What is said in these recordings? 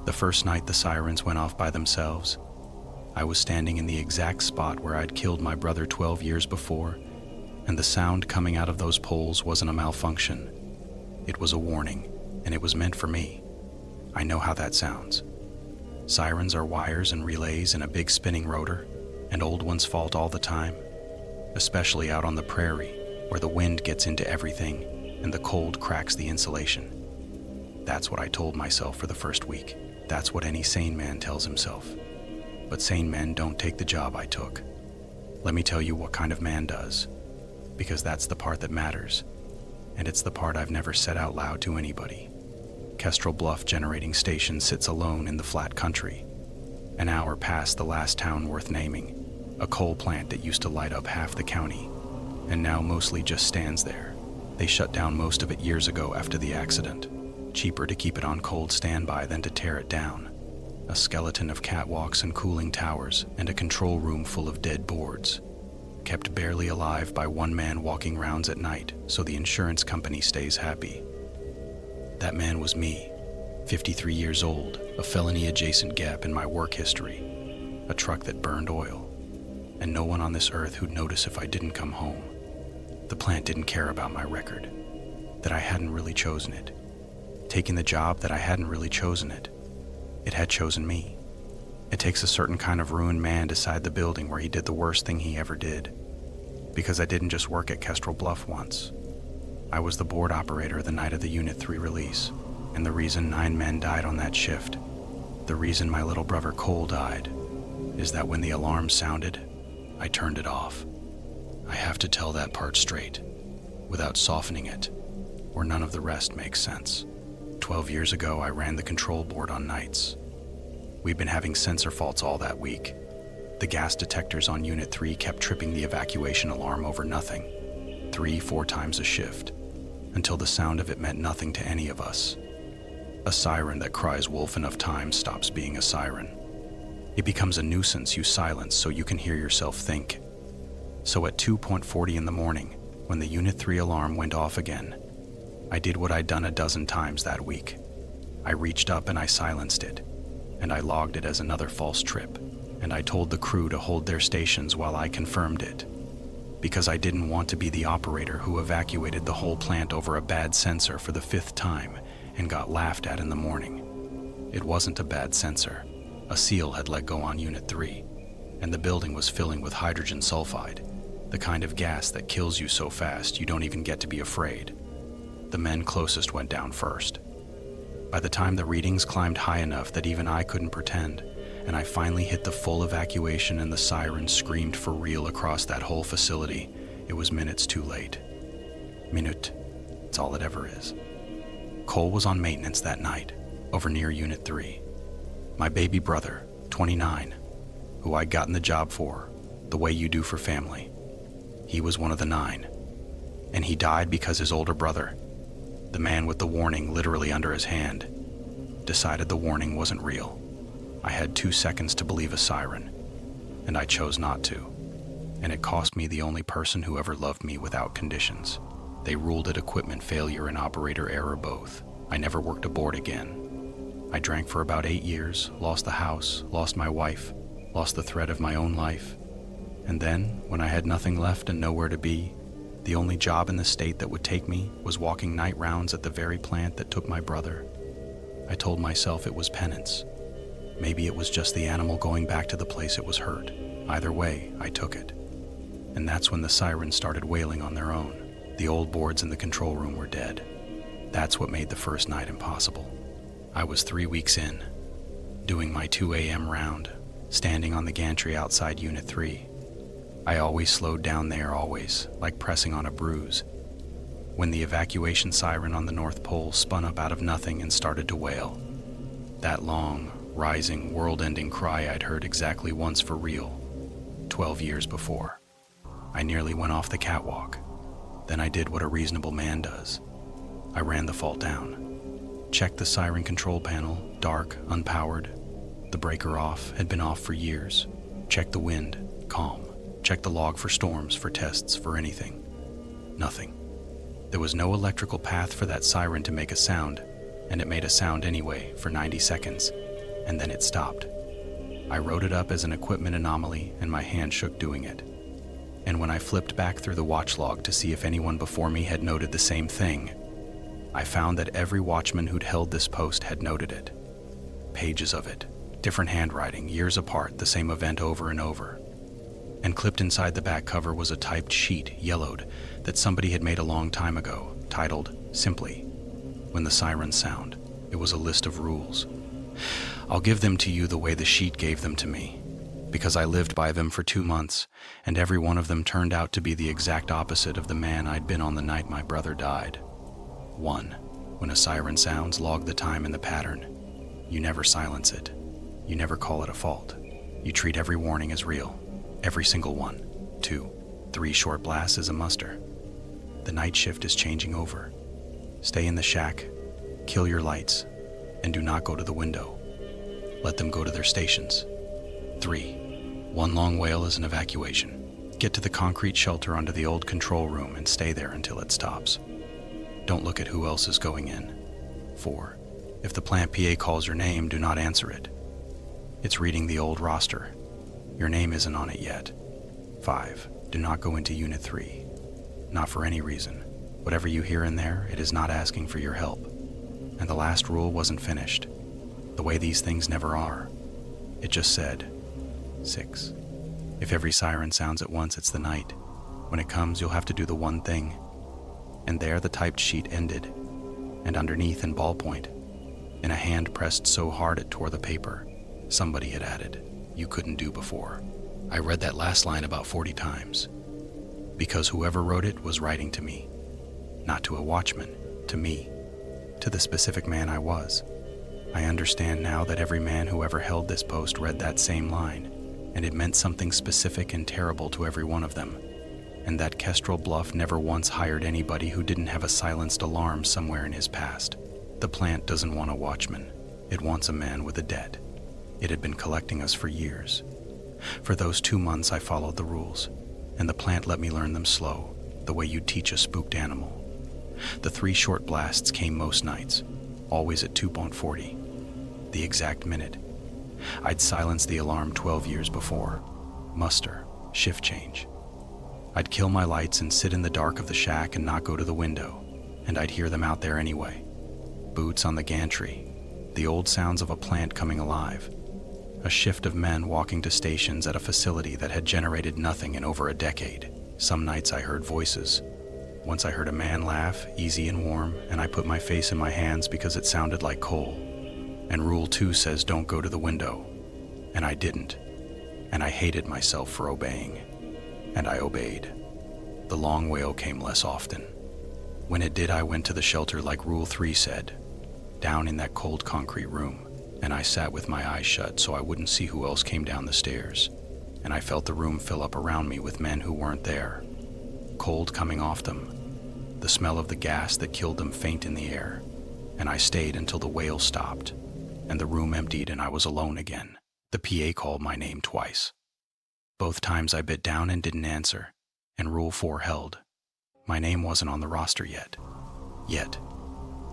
The first night the sirens went off by themselves, I was standing in the exact spot where I'd killed my brother 12 years before, and the sound coming out of those poles wasn't a malfunction. It was a warning, and it was meant for me. I know how that sounds. Sirens are wires and relays in a big spinning rotor, and old ones fault all the time, especially out on the prairie, where the wind gets into everything and the cold cracks the insulation. That's what I told myself for the first week. That's what any sane man tells himself. But sane men don't take the job I took. Let me tell you what kind of man does, because that's the part that matters, and it's the part I've never said out loud to anybody. Kestrel Bluff Generating Station sits alone in the flat country, an hour past the last town worth naming, a coal plant that used to light up half the county, and now mostly just stands there. They shut down most of it years ago after the accident. Cheaper to keep it on cold standby than to tear it down. A skeleton of catwalks and cooling towers and a control room full of dead boards. Kept barely alive by one man walking rounds at night so the insurance company stays happy. That man was me, 53 years old, a felony-adjacent gap in my work history, a truck that burned oil, and no one on this earth who'd notice if I didn't come home. The plant didn't care about my record, that I hadn't really chosen it. Taking the job that I hadn't really chosen it. It had chosen me. It takes a certain kind of ruined man beside the building where he did the worst thing he ever did. Because I didn't just work at Kestrel Bluff once. I was the board operator the night of the Unit 3 release, and the reason 9 men died on that shift, the reason my little brother Cole died, is that when the alarm sounded, I turned it off. I have to tell that part straight, without softening it, or none of the rest makes sense. 12 years ago, I ran the control board on nights. We'd been having sensor faults all that week. The gas detectors on Unit 3 kept tripping the evacuation alarm over nothing, 3-4 times a shift, until the sound of it meant nothing to any of us. A siren that cries wolf enough times stops being a siren. It becomes a nuisance you silence so you can hear yourself think. So at 2:40 in the morning, when the Unit 3 alarm went off again, I did what I'd done a dozen times that week. I reached up and I silenced it, and I logged it as another false trip, and I told the crew to hold their stations while I confirmed it, because I didn't want to be the operator who evacuated the whole plant over a bad sensor for the 5th time and got laughed at in the morning. It wasn't a bad sensor. A seal had let go on Unit 3, and the building was filling with hydrogen sulfide, the kind of gas that kills you so fast you don't even get to be afraid. The men closest went down first. By the time the readings climbed high enough that even I couldn't pretend, and I finally hit the full evacuation and the sirens screamed for real across that whole facility, it was minutes too late. Minute, it's all it ever is. Cole was on maintenance that night, over near Unit 3. My baby brother, 29, who I'd gotten the job for, the way you do for family. He was one of the 9. And he died because his older brother, the man with the warning literally under his hand, decided the warning wasn't real. I had 2 seconds to believe a siren, and I chose not to. And it cost me the only person who ever loved me without conditions. They ruled it equipment failure and operator error both. I never worked aboard again. I drank for about 8 years, lost the house, lost my wife, lost the thread of my own life. And then, when I had nothing left and nowhere to be, the only job in the state that would take me was walking night rounds at the very plant that took my brother. I told myself it was penance. Maybe it was just the animal going back to the place it was hurt. Either way, I took it. And that's when the sirens started wailing on their own. The old boards in the control room were dead. That's what made the first night impossible. I was 3 weeks in, doing my 2 a.m. round, standing on the gantry outside Unit 3. I always slowed down there, always, like pressing on a bruise, when the evacuation siren on the North Pole spun up out of nothing and started to wail. That long, rising, world-ending cry I'd heard exactly once for real, 12 years before. I nearly went off the catwalk. Then I did what a reasonable man does. I ran the fault down. Checked the siren control panel, dark, unpowered. The breaker off, had been off for years. Checked the wind, calm. Checked the log for storms, for tests, for anything. Nothing. There was no electrical path for that siren to make a sound, and it made a sound anyway for 90 seconds, and then it stopped. I wrote it up as an equipment anomaly, and my hand shook doing it. And when I flipped back through the watch log to see if anyone before me had noted the same thing, I found that every watchman who'd held this post had noted it. Pages of it, different handwriting, years apart, the same event over and over. And clipped inside the back cover was a typed sheet, yellowed, that somebody had made a long time ago, titled, simply, "When the Sirens Sound." It was a list of rules. I'll give them to you the way the sheet gave them to me, because I lived by them for 2 months, and every one of them turned out to be the exact opposite of the man I'd been on the night my brother died. 1. When a siren sounds, log the time and the pattern. You never silence it. You never call it a fault. You treat every warning as real. Every single one. 2. 3 short blasts is a muster. The night shift is changing over. Stay in the shack, kill your lights, and do not go to the window. Let them go to their stations. 3. 1 long wail is an evacuation. Get to the concrete shelter under the old control room and stay there until it stops. Don't look at who else is going in. 4. If the plant PA calls your name, do not answer it. It's reading the old roster. Your name isn't on it yet. 5. Do not go into Unit 3. Not for any reason. Whatever you hear in there, it is not asking for your help. And the last rule wasn't finished. The way these things never are. It just said, 6. If every siren sounds at once, it's the night. When it comes, you'll have to do the one thing. And there the typed sheet ended. And underneath in ballpoint, in a hand pressed so hard it tore the paper, somebody had added, "You couldn't do before." I read that last line about 40 times. Because whoever wrote it was writing to me. Not to a watchman, to me. To the specific man I was. I understand now that every man who ever held this post read that same line, and it meant something specific and terrible to every one of them, and that Kestrel Bluff never once hired anybody who didn't have a silenced alarm somewhere in his past. The plant doesn't want a watchman. It wants a man with a debt. It had been collecting us for years. For those 2 months I followed the rules, and the plant let me learn them slow, the way you'd teach a spooked animal. The 3 short blasts came most nights, always at 2:40. The exact minute. I'd silenced the alarm 12 years before. Muster, shift change. I'd kill my lights and sit in the dark of the shack and not go to the window, and I'd hear them out there anyway. Boots on the gantry, the old sounds of a plant coming alive, a shift of men walking to stations at a facility that had generated nothing in over a decade. Some nights I heard voices. Once I heard a man laugh, easy and warm, and I put my face in my hands because it sounded like coal. And Rule 2 says don't go to the window. And I didn't. And I hated myself for obeying. And I obeyed. The long wail came less often. When it did, I went to the shelter like Rule 3 said, down in that cold concrete room, and I sat with my eyes shut so I wouldn't see who else came down the stairs. And I felt the room fill up around me with men who weren't there. Cold coming off them. The smell of the gas that killed them faint in the air. And I stayed until the wail stopped, and the room emptied and I was alone again. The PA called my name twice. Both times I bit down and didn't answer, and Rule 4 held. My name wasn't on the roster yet. Yet.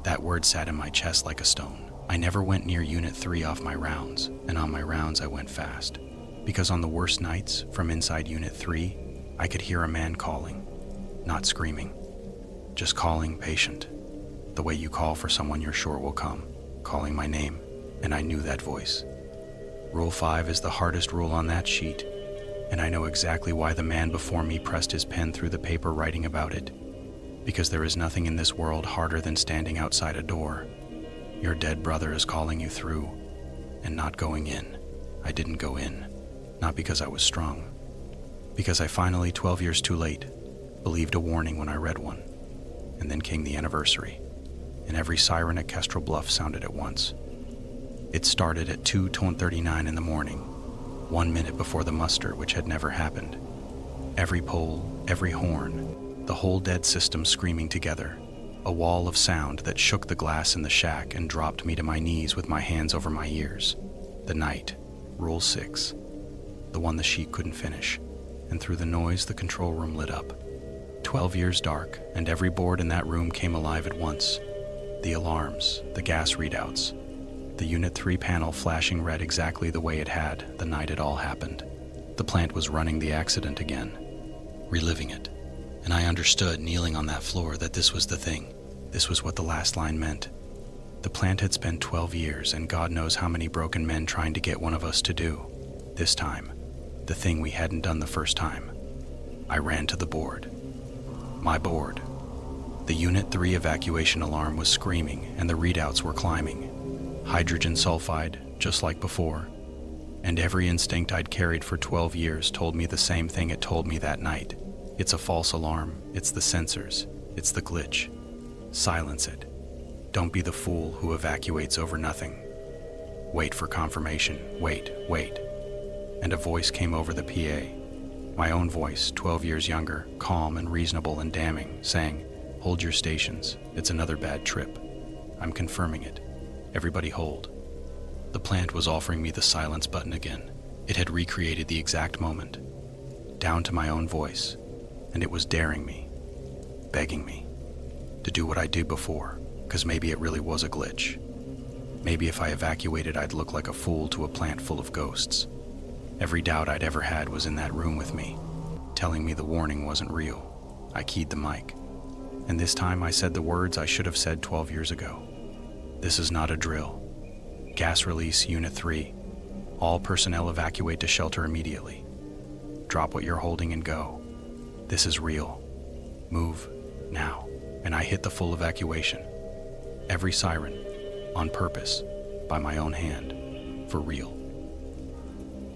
That word sat in my chest like a stone. I never went near Unit 3 off my rounds, and on my rounds I went fast. Because on the worst nights, from inside Unit 3, I could hear a man calling. Not screaming. Just calling, patient. The way you call for someone you're sure will come. Calling my name, and I knew that voice. Rule 5 is the hardest rule on that sheet, and I know exactly why the man before me pressed his pen through the paper writing about it. Because there is nothing in this world harder than standing outside a door. Your dead brother is calling you through, and not going in. I didn't go in, not because I was strong. Because I finally, 12 years too late, believed a warning when I read one. And then came the anniversary, and every siren at Kestrel Bluff sounded at once. It started at 2:39 in the morning, 1 minute before the muster, which had never happened. Every pole, every horn, the whole dead system screaming together, a wall of sound that shook the glass in the shack and dropped me to my knees with my hands over my ears. The night, Rule 6, the one the sheet couldn't finish, and through the noise the control room lit up. 12 years dark, and every board in that room came alive at once. The alarms, the gas readouts, the Unit 3 panel flashing red exactly the way it had the night it all happened. The plant was running the accident again, reliving it. And I understood, kneeling on that floor, that this was the thing. This was what the last line meant. The plant had spent 12 years, and God knows how many broken men trying to get one of us to do. This time, the thing we hadn't done the first time. I ran to the board. My board. The Unit 3 evacuation alarm was screaming, and the readouts were climbing. Hydrogen sulfide, just like before. And every instinct I'd carried for 12 years told me the same thing it told me that night. It's a false alarm. It's the sensors. It's the glitch. Silence it. Don't be the fool who evacuates over nothing. Wait for confirmation. Wait. And a voice came over the PA. My own voice, 12 years younger, calm and reasonable and damning, saying, "Hold your stations. It's another bad trip. I'm confirming it. Everybody hold." The plant was offering me the silence button again. It had recreated the exact moment, down to my own voice, and it was daring me, begging me, to do what I did before, because maybe it really was a glitch. Maybe if I evacuated, I'd look like a fool to a plant full of ghosts. Every doubt I'd ever had was in that room with me, telling me the warning wasn't real. I keyed the mic, and this time I said the words I should have said 12 years ago. This is not a drill. Gas release, Unit 3. All personnel evacuate to shelter immediately. Drop what you're holding and go. This is real. Move, now. And I hit the full evacuation. Every siren, on purpose, by my own hand, for real.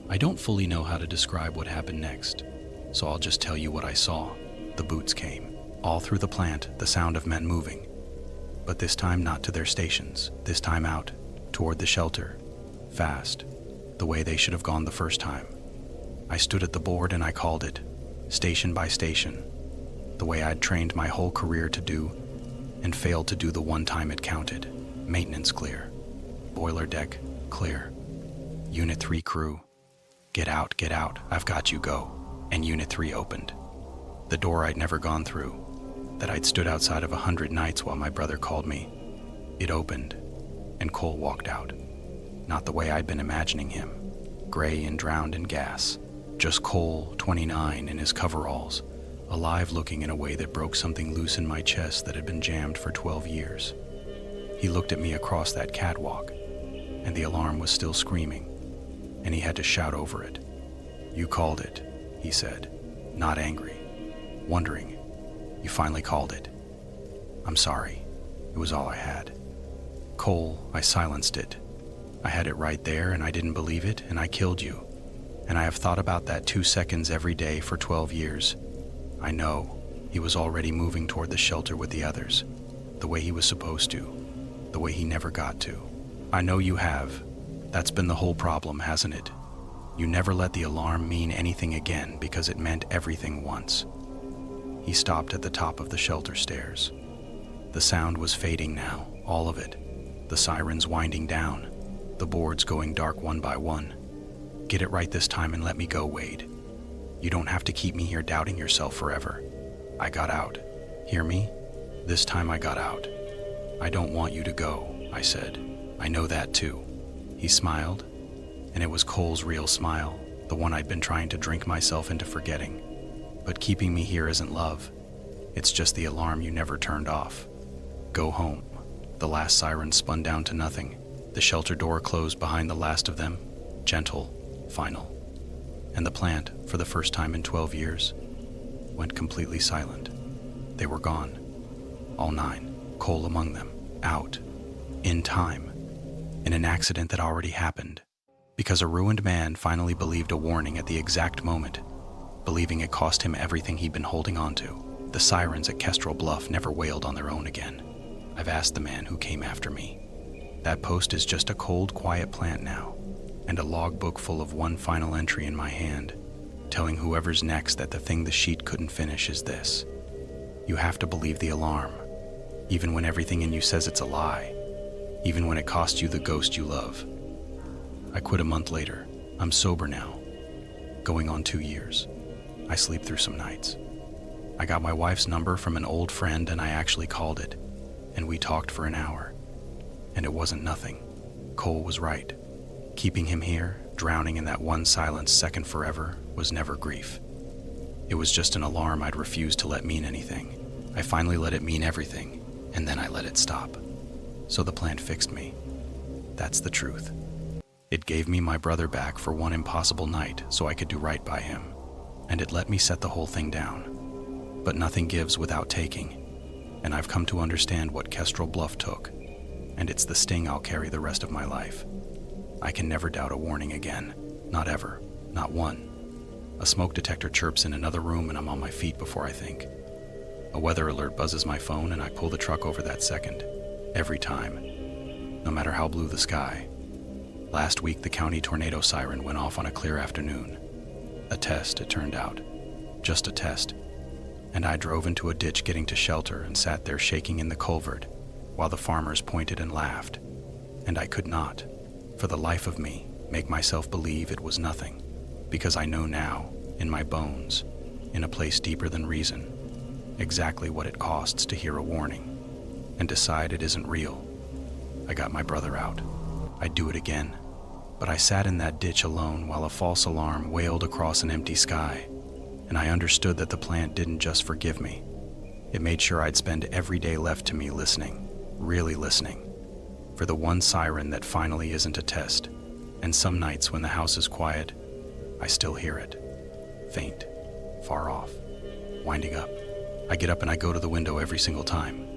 I don't fully know how to describe what happened next, so I'll just tell you what I saw. The boots came. All through the plant, the sound of men moving. But this time not to their stations, this time out, toward the shelter, fast, the way they should have gone the first time. I stood at the board and I called it, station by station, the way I'd trained my whole career to do, and failed to do the one time it counted. Maintenance clear. Boiler deck clear. Unit 3 crew, get out, I've got you, go. And Unit 3 opened. The door I'd never gone through, that I'd stood outside of 100 nights while my brother called me. It opened, and Cole walked out. Not the way I'd been imagining him, gray and drowned in gas. Just Cole, 29, in his coveralls, alive looking in a way that broke something loose in my chest that had been jammed for 12 years. He looked at me across that catwalk, and the alarm was still screaming, and he had to shout over it. "You called it," he said, not angry, wondering. "You finally called it. I'm sorry. It was all I had." "Cole, I silenced it. I had it right there and I didn't believe it and I killed you. And I have thought about that 2 seconds every day for 12 years. I know he was already moving toward the shelter with the others, the way he was supposed to, the way he never got to. I know you have. That's been the whole problem, hasn't it? You never let the alarm mean anything again because it meant everything once." He stopped at the top of the shelter stairs. The sound was fading now, all of it. The sirens winding down, the boards going dark one by one. "Get it right this time and let me go, Wade. You don't have to keep me here doubting yourself forever." I got out. Hear me? This time I got out. "I don't want you to go," I said. "I know that too." He smiled, and it was Cole's real smile, the one I'd been trying to drink myself into forgetting. "But keeping me here isn't love. It's just the alarm you never turned off. Go home." The last siren spun down to nothing. The shelter door closed behind the last of them, gentle, final. And the plant, for the first time in 12 years, went completely silent. They were gone. All 9, Cole among them, out, in time, in an accident that already happened, because a ruined man finally believed a warning at the exact moment, believing it cost him everything he'd been holding on to. The sirens at Kestrel Bluff never wailed on their own again. I've asked the man who came after me. That post is just a cold, quiet plant now, and a logbook full of one final entry in my hand, telling whoever's next that the thing the sheet couldn't finish is this: you have to believe the alarm, even when everything in you says it's a lie, even when it costs you the ghost you love. I quit a month later. I'm sober now, going on 2 years. I sleep through some nights. I got my wife's number from an old friend and I actually called it, and we talked for an hour. And it wasn't nothing. Cole was right. Keeping him here, drowning in that one silence second forever, was never grief. It was just an alarm I'd refused to let mean anything. I finally let it mean everything, and then I let it stop. So the plant fixed me. That's the truth. It gave me my brother back for one impossible night so I could do right by him, and it let me set the whole thing down. But nothing gives without taking, and I've come to understand what Kestrel Bluff took, and it's the sting I'll carry the rest of my life. I can never doubt a warning again. Not ever. Not one. A smoke detector chirps in another room and I'm on my feet before I think. A weather alert buzzes my phone and I pull the truck over that second. Every time. No matter how blue the sky. Last week the county tornado siren went off on a clear afternoon. A test, it turned out. Just a test. And I drove into a ditch getting to shelter and sat there shaking in the culvert while the farmers pointed and laughed. And I could not, for the life of me, make myself believe it was nothing, because I know now, in my bones, in a place deeper than reason, exactly what it costs to hear a warning and decide it isn't real. I got my brother out. I'd do it again. But I sat in that ditch alone while a false alarm wailed across an empty sky, and I understood that the plant didn't just forgive me. It made sure I'd spend every day left to me listening, really listening, for the one siren that finally isn't a test. And some nights when the house is quiet, I still hear it. Faint, far off, winding up. I get up and I go to the window every single time.